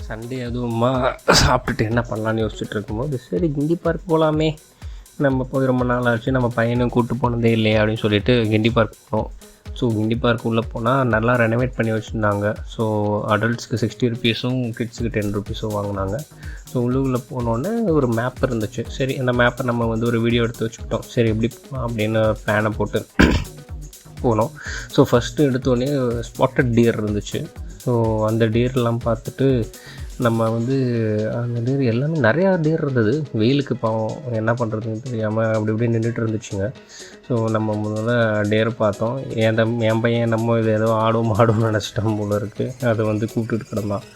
Sunday அதுவுமா சாப்பிட்டுட்டு என்ன பண்ணலான்னு யோசிச்சுட்டு இருக்கும்போது சரி கிண்டி பார்க் போகலாமே, நம்ம போய் ரொம்ப நாள் ஆச்சு, நம்ம பையனும் கூப்பிட்டு போனதே இல்லையே அப்படின்னு சொல்லிட்டு கிண்டி பார்க் போனோம். ஸோ கிண்டி பார்க் உள்ளே போனால் நல்லா ரெனோவேட் பண்ணி வச்சுருந்தாங்க. ஸோ அடல்ட்ஸ்க்கு 60 ருபீஸும் கிட்ஸுக்கு 10 ருபீஸும் வாங்கினாங்க. ஸோ உள்ளே போனோடனே ஒரு மேப் இருந்துச்சு. சரி அந்த மேப்பை நம்ம வந்து ஒரு வீடியோ எடுத்து வச்சுக்கிட்டோம். சரி எப்படி போகலாம் அப்படின்னு பிளானை போட்டு போனோம். ஸோ ஃபஸ்ட்டு எடுத்தோடனே ஸ்பாட்டட் டியர் இருந்துச்சு. ஸோ அந்த டியர்லாம் பார்த்துட்டு நம்ம வந்து அந்த டியர் எல்லாமே நிறையா டியர் இருந்தது. வெயிலுக்கு பாவம் என்ன பண்ணுறதுன்னு தெரியாமல் அப்படி இப்படி நின்றுட்டு இருந்துச்சுங்க. ஸோ நம்ம முதல்ல டியர் பார்த்தோம். என் பையன் நம்ம இது ஏதோ ஆடும்னு நினச்சிட்டோம் போல இருக்குது. அதை வந்து கூப்பிட்டுட்டு கிடந்தான்.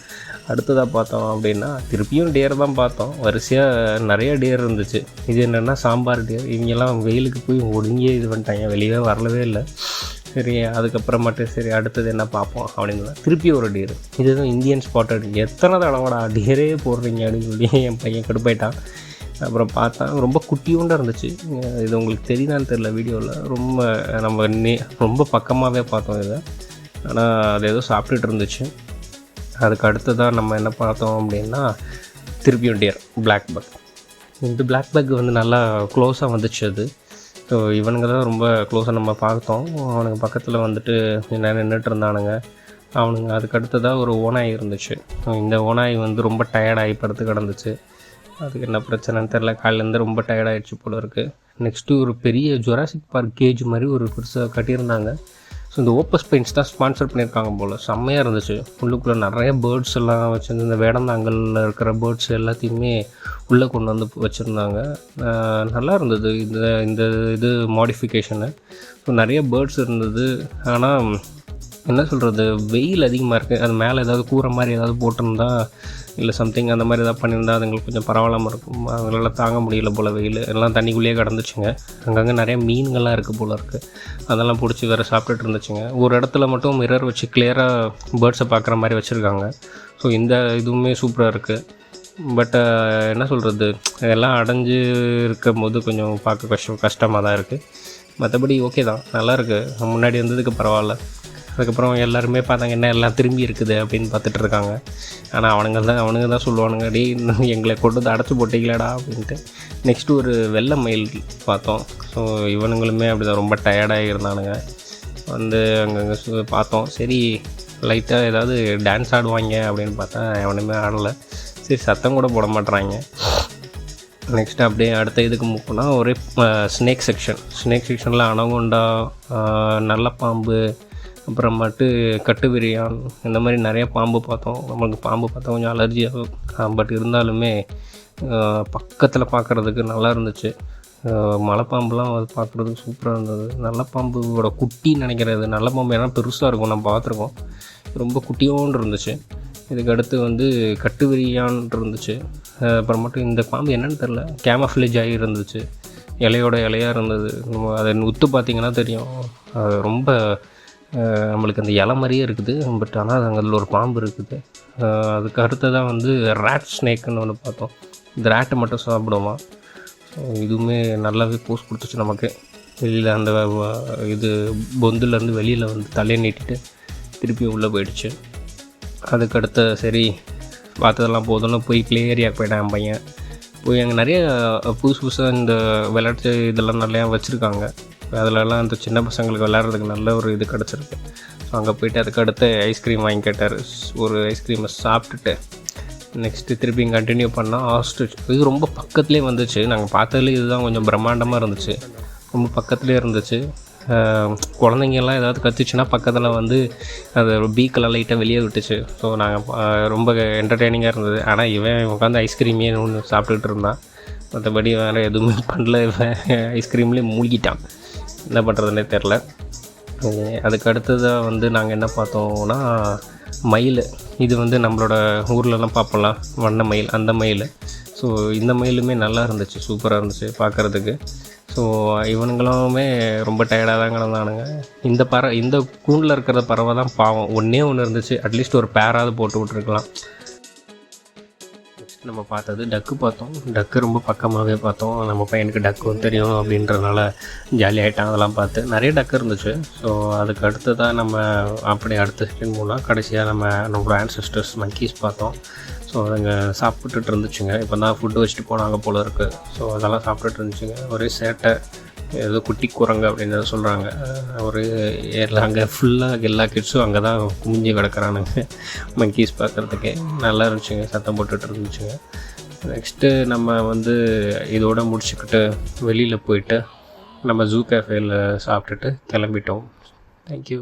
அடுத்ததாக பார்த்தோம் அப்படின்னா திருப்பியும் டியர் தான் பார்த்தோம். வரிசையாக நிறைய டியர் இருந்துச்சு. இது என்னென்னா சாம்பார் டியர். இவங்கெல்லாம் வெயிலுக்கு போய் ஒடுங்கியே இது பண்ணிட்டாங்க, வெளியே வரலவே இல்லை. சரி அதுக்கப்புறமேட்டு சரி அடுத்தது என்ன பார்ப்போம் அப்படின்னு திருப்பி ஒரு டியர். இதுதான் இந்தியன் ஸ்பாட்டட். எத்தனை தடவைடா டியரே போடுறீங்க அப்படின்னு சொல்லி என் பையன் கடுப்பாயிட்டான். அப்புறம் பார்த்தா ரொம்ப குட்டியோண்டாக இருந்துச்சு. இது உங்களுக்கு தெரியுதான்னு தெரில, வீடியோவில் ரொம்ப பக்கமாகவே பார்த்தோம் இதை. ஆனால் அது ஏதோ சாப்பிட்டுட்டு இருந்துச்சு. அதுக்கு அடுத்ததாக நம்ம என்ன பார்த்தோம் அப்படின்னா திருப்பியும் டியர் பிளாக் பக். இந்த பிளாக் பக் வந்து நல்லா க்ளோஸாக வந்துச்சு. அது ஸோ இவனுங்க தான் ரொம்ப க்ளோஸாக நம்ம பார்த்தோம். அவனுங்க பக்கத்தில் வந்துட்டு என்ன நின்றுட்டு இருந்தானுங்க அவனுங்க. அதுக்கு அடுத்ததாக ஒரு ஓநாய் இருந்துச்சு. இந்த ஓநாய் வந்து ரொம்ப டயர்டாகி படுத்து கிடந்துச்சு. அதுக்கு என்ன பிரச்சனைன்னு தெரில, காலையிலேருந்து ரொம்ப டயர்டாகிடுச்சு போல இருக்குது. நெக்ஸ்ட்டு ஒரு பெரிய ஜுராசிக் பார்க் கேஜ் மாதிரி ஒரு பெருசாக கட்டியிருந்தாங்க. ஸோ இந்த ஓப்பஸ் பெயிண்ட்ஸ் தான் ஸ்பான்சர் பண்ணியிருக்காங்க போல். செம்மையாக இருந்துச்சு. உள்ளுக்குள்ளே நிறைய பேர்ட்ஸ் எல்லாம் வச்சுருந்து இந்த வேடந்தாங்கலில் இருக்கிற பேர்ட்ஸ் எல்லாத்தையுமே உள்ளே கொண்டு வந்து வச்சுருந்தாங்க. நல்லா இருந்தது இந்த இது மாடிஃபிகேஷனு. ஸோ நிறைய பேர்ட்ஸ் இருந்தது. ஆனால் என்ன சொல்கிறது, வெயில் அதிகமாக இருக்குது. அது மேலே ஏதாவது கூரை மாதிரி ஏதாவது போட்டிருந்தா இல்லை சம்திங் அந்த மாதிரி எதாவது பண்ணியிருந்தால் அதுங்களுக்கு கொஞ்சம் பரவாயில்லாமல் இருக்கும். அதனால் தாங்க முடியல போல் வெயில். எல்லாம் தண்ணிக்குள்ளேயே கிடந்துச்சுங்க. அங்கங்கே நிறைய மீன்கள்லாம் இருக்குது போல் இருக்குது. அதெல்லாம் பிடிச்சி வேறு சாப்பிட்டுட்டு இருந்துச்சுங்க. ஒரு இடத்துல மட்டும் மிரர் வச்சு கிளியராக பேர்ட்ஸை பார்க்குற மாதிரி வச்சுருக்காங்க. ஸோ இந்த இதுவுமே சூப்பராக இருக்குது. பட் என்ன சொல்கிறது, எல்லாம் அடைஞ்சு இருக்கும் போது கொஞ்சம் பார்க்க கஷ்டமாக தான் இருக்குது. மற்றபடி ஓகே தான், நல்லாயிருக்கு. முன்னாடி வந்ததுக்கு பரவாயில்ல. அதுக்கப்புறம் எல்லாருமே பார்த்தாங்க என்ன எல்லாம் திரும்பி இருக்குது அப்படின்னு பார்த்துட்டு இருக்காங்க. ஆனால் அவனுங்க தான் சொல்லுவானுங்க, டே எங்களை கொண்டு வந்து அடைச்சி போட்டிங்களாடா அப்படின்ட்டு. நெக்ஸ்ட்டு ஒரு வெள்ளை மயில் பார்த்தோம். ஸோ இவனுங்களுமே அப்படி தான் ரொம்ப டயர்டாகி இருந்தானுங்க. வந்து அங்கங்கே பார்த்தோம். சரி லைட்டாக ஏதாவது டான்ஸ் ஆடுவாங்க அப்படின்னு பார்த்தா எவனுமே ஆடலை. சரி சத்தம் கூட போட மாட்டுறாங்க. நெக்ஸ்ட்டு அப்படியே அடுத்த இதுக்கு மூவ் பண்ணால் ஒரே ஸ்னேக் செக்ஷனில் அனகொண்டா, நல்ல பாம்பு, அப்புறமாட்டு கட்டுவிரியான், இந்த மாதிரி நிறைய பாம்பு பார்த்தோம். நம்மளுக்கு பாம்பு பார்த்தா கொஞ்சம் அலர்ஜியாகும். பட் இருந்தாலுமே பக்கத்தில் பார்க்குறதுக்கு நல்லா இருந்துச்சு. மலைப்பாம்புலாம் அது பார்க்குறதுக்கு சூப்பராக இருந்தது. நல்ல பாம்போட குட்டின்னு நினைக்கிறது. நல்ல பாம்பு ஏன்னா பெருசாக இருக்கும், நம்ம பார்த்துருக்கோம். ரொம்ப குட்டியோன்னு இருந்துச்சு. இதுக்கு அடுத்து வந்து கட்டுவிரியான் இருந்துச்சு. அப்புறமேட்டு இந்த பாம்பு என்னென்னு தெரில, கேமஃப்ளேஜ் ஆகி இருந்துச்சு. இலையாக இருந்தது. நம்ம அதை உத்து பார்த்திங்கன்னா தெரியும். ரொம்ப நம்மளுக்கு அந்த இலை மாதிரியே இருக்குது. பட் ஆனால் அதில் ஒரு பாம்பு இருக்குது. அதுக்கு அடுத்ததாக வந்து ரேட் ஸ்னேக்குன்னு ஒன்று பார்த்தோம். இந்த ரேட்டை மட்டும் சாப்பிடுவோமா. ஸோ இதுவுமே நல்லாவே போஸ் கொடுத்துச்சு நமக்கு. வெளியில் அந்த இது பொந்துலேருந்து வெளியில் வந்து தலையை நீட்டிட்டு திருப்பி உள்ளே போயிடுச்சு. அதுக்கடுத்த சரி பார்த்ததெல்லாம் போதும்னு போய் ப்ளே ஏரியாவுக்கு போயிட்டேன் என் பையன். போய் அங்கே நிறைய புதுசாக இந்த விளையாட்டு இதெல்லாம் நிறையா வச்சுருக்காங்க. அதிலலாம் இந்த சின்ன பசங்களுக்கு விளையாடுறதுக்கு நல்ல ஒரு இது கிடச்சிருக்கு. ஸோ அங்கே போய்ட்டு அதுக்கு அடுத்து ஐஸ்கிரீம் வாங்கி கேட்டார். ஒரு ஐஸ்கிரீமை சாப்பிட்டுட்டு நெக்ஸ்ட்டு திருப்பி கண்டினியூ பண்ணால் ஆஸ்ட்ரிச். இது ரொம்ப பக்கத்துலேயே வந்துச்சு. நாங்கள் பார்த்ததுலேயே இதுதான் கொஞ்சம் பிரம்மாண்டமாக இருந்துச்சு. ரொம்ப பக்கத்துலேயே இருந்துச்சு. குழந்தைங்கெல்லாம் ஏதாவது கற்றுச்சுன்னா பக்கத்தில் வந்து அதை பீக்கெல்லாம் லைட்டாக வெளியே விட்டுச்சு. ஸோ நாங்கள் ரொம்ப என்டர்டெய்னிங்காக இருந்தது. ஆனால் இவன் உட்காந்து ஐஸ்கிரீமே ஒன்று சாப்பிட்டுட்டு இருந்தான். மற்றபடி வேறு எதுவுமே பண்ணல. இவன் ஐஸ்கிரீம்லேயே மூழ்கிட்டான். என்ன பண்ணுறதுனே தெரில. அதுக்கு அடுத்ததாக வந்து நாங்கள் என்ன பார்த்தோம்னா மயில். இது வந்து நம்மளோட ஊர்லலாம் பார்ப்போம்லாம் வண்ண மயில், அந்த மயில். ஸோ இந்த மயிலுமே நல்லா இருந்துச்சு, சூப்பராக இருந்துச்சு பார்க்குறதுக்கு. ஸோ இவனுங்களுமே ரொம்ப டயர்டாக தான் கிடந்தானுங்க. இந்த கூண்டில் இருக்கிற பறவை தான் பாவம். ஒன்றே இருந்துச்சு. அட்லீஸ்ட் ஒரு பேராவது போட்டு விட்ருக்கலாம். நம்ம பார்த்தது டக்கு பார்த்தோம். டக்கு ரொம்ப பக்கமாகவே பார்த்தோம். நம்ம பையனுக்கு டக்கு தெரியும் அப்படின்றனால ஜாலியாகிட்டான். அதெல்லாம் பார்த்து நிறைய டக்கு இருந்துச்சு. ஸோ அதுக்கு அடுத்து தான் நம்ம அப்படியே அடுத்த செகண்ட் போனால் கடைசியாக நம்மளோட ஆன்செஸ்டர்ஸ் மங்கீஸ் பார்த்தோம். ஸோ அதுங்க சாப்பிட்டுட்டு இருந்துச்சுங்க. இப்போ தான் ஃபுட்டு வச்சுட்டு போனாங்க போல இருக்குது. ஸோ அதெல்லாம் சாப்பிட்டுட்டு இருந்துச்சுங்க. ஒரே சேட்டை, ஏதோ குட்டி குரங்கு அப்படின்னு சொல்கிறாங்க. ஒரு அங்கே ஃபுல்லாக எல்லா கிட்ஸும் அங்கே தான் குமிஞ்சு கிடக்குறானுங்க மங்கீஸ் பார்க்குறதுக்கே. நல்லா இருந்துச்சுங்க, சத்தம் போட்டுட்டு இருந்துச்சுங்க. நெக்ஸ்ட்டு நம்ம இதோடு முடிச்சுக்கிட்டு வெளியில் போயிட்டு நம்ம ஜூ கேஃபேயில் சாப்பிட்டுட்டு கிளம்பிட்டோம். தேங்க்யூ.